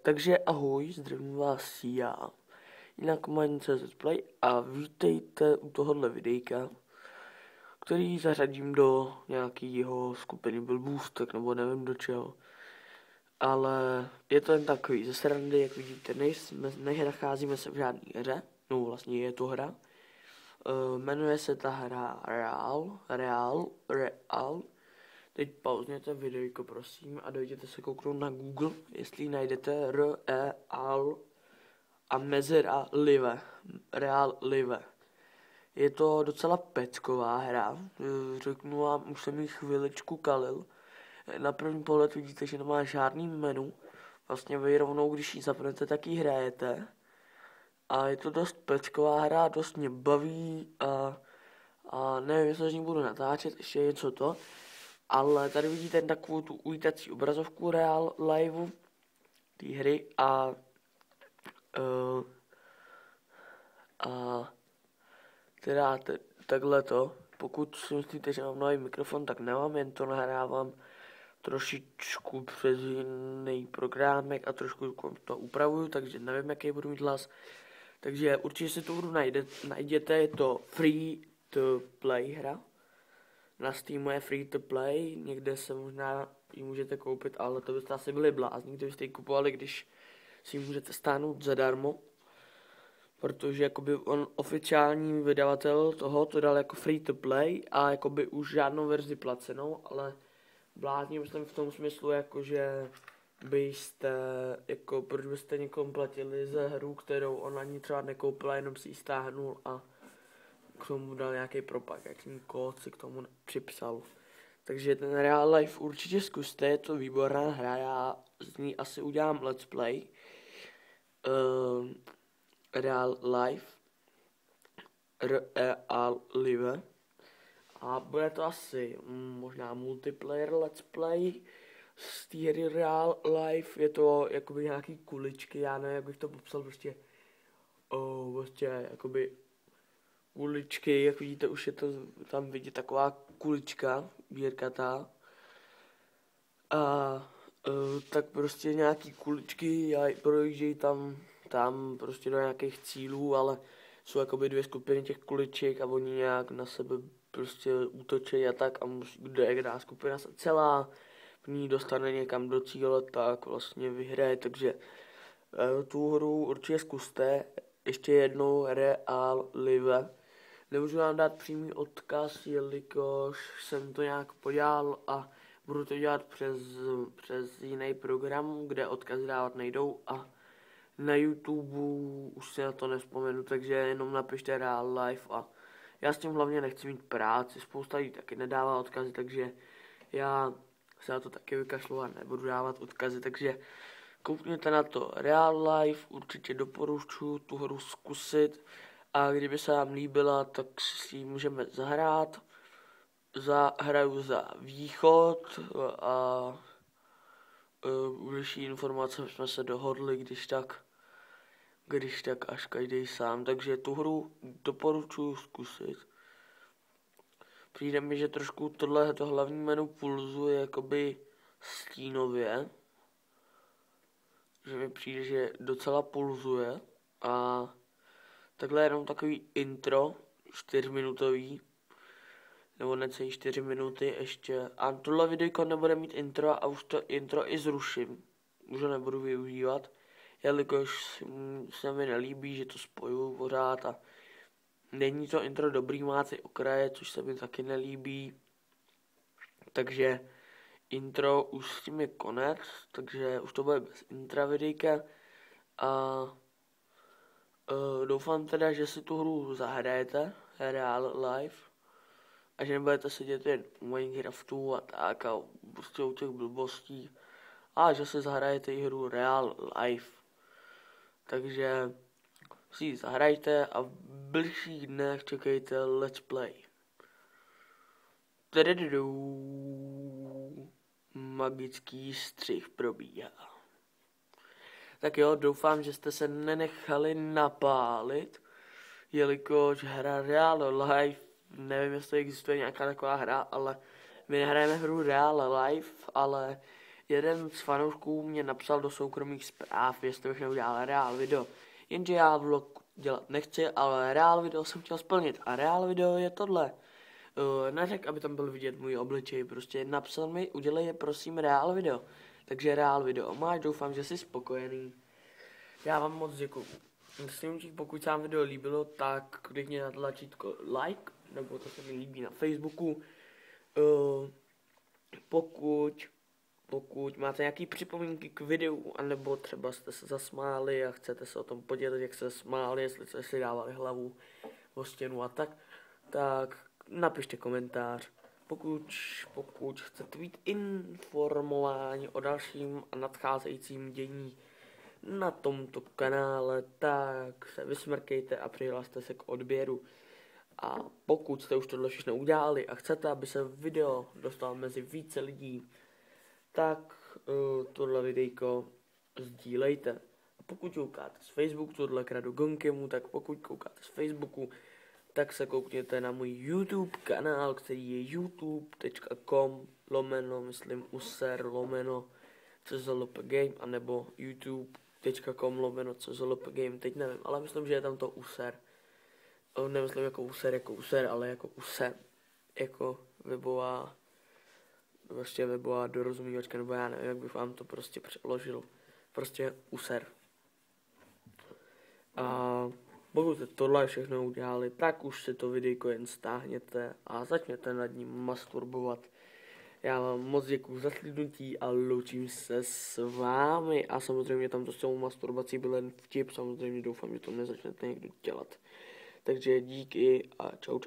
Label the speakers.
Speaker 1: Takže ahoj, zdravím vás já, jinak Mind.cz Play a vítejte u tohohle videjka, který zařadím do nějakého skupiny blbůstek nebo nevím do čeho. Ale je to jen takový ze srandy, jak vidíte, nenacházíme se v žádné hře, no vlastně je to hra. Jmenuje se ta hra Real. Teď pauzněte videjko, prosím, a dojděte se kouknout na Google, jestli najdete Real a mezera Real Live. Je to docela pecková hra, řeknu vám, už jsem ji chviličku kalil. Na první pohled vidíte, že nemá žádný menu, vlastně vy rovnou, když ji zapnete, tak ji hrajete. A je to dost pecková hra, dost mě baví a nevím, jestli z ní budu natáčet, ještě něco to. Ale tady vidíte takovou tu uvítací obrazovku Real Liveu té hry a teda takhle to. Pokud si myslíte, že mám nový mikrofon, tak nemám, jen to nahrávám trošičku přes jiný programek a trošku to upravuju, takže nevím, jaký budu mít hlas. Takže určitě si tu hru najděte, je to free to play hra. Na Steamu je free to play, někde se možná ji můžete koupit, ale to byste asi byli blázni, kdybyste ji kupovali, když si ji můžete stáhnout zadarmo. Protože jakoby on oficiální vydavatel toho to dal jako free to play a jakoby už žádnou verzi placenou, ale blázni myslím v tom smyslu, jakože byste, jako proč byste někomu platili za hru, kterou on ani třeba nekoupil a jenom si ji stáhnul a k tomu dal nějaký propagační kód, si k tomu připsal. Takže ten Real Life určitě zkuste, je to výborná hra, já z ní asi udělám let's play. Real Live. A bude to asi možná multiplayer let's play z té hry Real Life. Je to jakoby nějaký kuličky, já nevím, jak bych to popsal, prostě jakoby kuličky, jak vidíte, už je to tam vidět taková kulička, bírkatá. A tak prostě nějaký kuličky a projíždějí tam prostě do nějakých cílů, ale jsou jakoby dvě skupiny těch kuliček a oni nějak na sebe prostě útočí a tak a kde skupina se celá v ní dostane někam do cíle, tak vlastně vyhraje, takže tu hru určitě zkuste. Ještě jednou Real Live. Nemůžu vám dát přímý odkaz, jelikož jsem to nějak podělal a budu to dělat přes jiný program, kde odkazy dávat nejdou a na YouTube už si na to nevzpomenu, takže jenom napište Real Life a já s tím hlavně nechci mít práci, spousta lidí taky nedává odkazy, takže já se na to taky vykašlu a nebudu dávat odkazy, takže koukněte na to Real Life, určitě doporučuji tu hru zkusit a kdyby se vám líbila, tak si ji můžeme zahrát. Hraju za Východ a bližší informace jsme se dohodli, když tak až každý sám, takže tu hru doporučuji zkusit. Přijde mi, že trošku tohleto hlavní menu pulzuje jakoby stínově, že mi přijde, že docela pulzuje a takhle jenom takový intro, 4minutový, nebo necelý 4 minuty ještě. A tohle videjko nebude mít intro a už to intro i zruším. Už ho nebudu využívat, jelikož se mi nelíbí, že to spojuju pořád a není to intro dobrý, má ty okraje, což se mi taky nelíbí. Takže intro už s tím je konec, takže už to bude bez intra videjka a doufám teda, že si tu hru zahrajete, Real Life, a že nebudete sedět jen u Minecraftu a tak a prostě u těch blbostí a že si zahrajete i hru Real Life. Takže si ji zahrajte a v blížších dnech čekejte let's play. Magický střih probíhá. Tak jo, doufám, že jste se nenechali napálit, jelikož hra Real Life, nevím, jestli existuje nějaká taková hra, ale my nehrajeme hru Real Life, ale jeden z fanoušků mě napsal do soukromých zpráv, jestli bych neudělal reál video. Jenže já vlog dělat nechci, ale reál video jsem chtěl splnit. A reál video je tohle. Neřek, aby tam byl vidět můj obličej, prostě napsal mi, udělej je prosím reál video. Takže reál video máš, doufám, že jsi spokojený. Já vám moc děkuju. Myslím, pokud se vám video líbilo, tak klikně na tlačítko like, nebo to se mi líbí na Facebooku. Pokud máte nějaké připomínky k videu, anebo třeba jste se zasmáli a chcete se o tom podělit, jak se smáli, jestli jste si dávali hlavu o stěnu a tak napište komentář. Pokud chcete být informováni o dalším a nadcházejícím dění na tomto kanále, tak se vysmrkejte a přihlaste se k odběru. A pokud jste už tohle všechno udělali a chcete, aby se video dostalo mezi více lidí, tak tohle videjko sdílejte. A pokud koukáte z Facebooku, tohle kradu Gonkemu, tak pokud koukáte z Facebooku, tak se koukněte na můj YouTube kanál, který je youtube.com/user/czlpgame, anebo youtube.com/czlpgame, teď nevím, ale myslím, že je tam to user. Nemyslím jako user, ale jako user. Jako webová dorozumívačka, nebo já nevím, jak bych vám to prostě přeložil. Prostě user. A pokud jste tohle všechno udělali, tak už si to videjko jen stáhněte a začněte nad ním masturbovat. Já vám moc děkuju za slednutí a loučím se s vámi. A samozřejmě tam to s tou masturbací byl jen vtip, samozřejmě doufám, že to nezačnete někdo dělat. Takže díky a čau.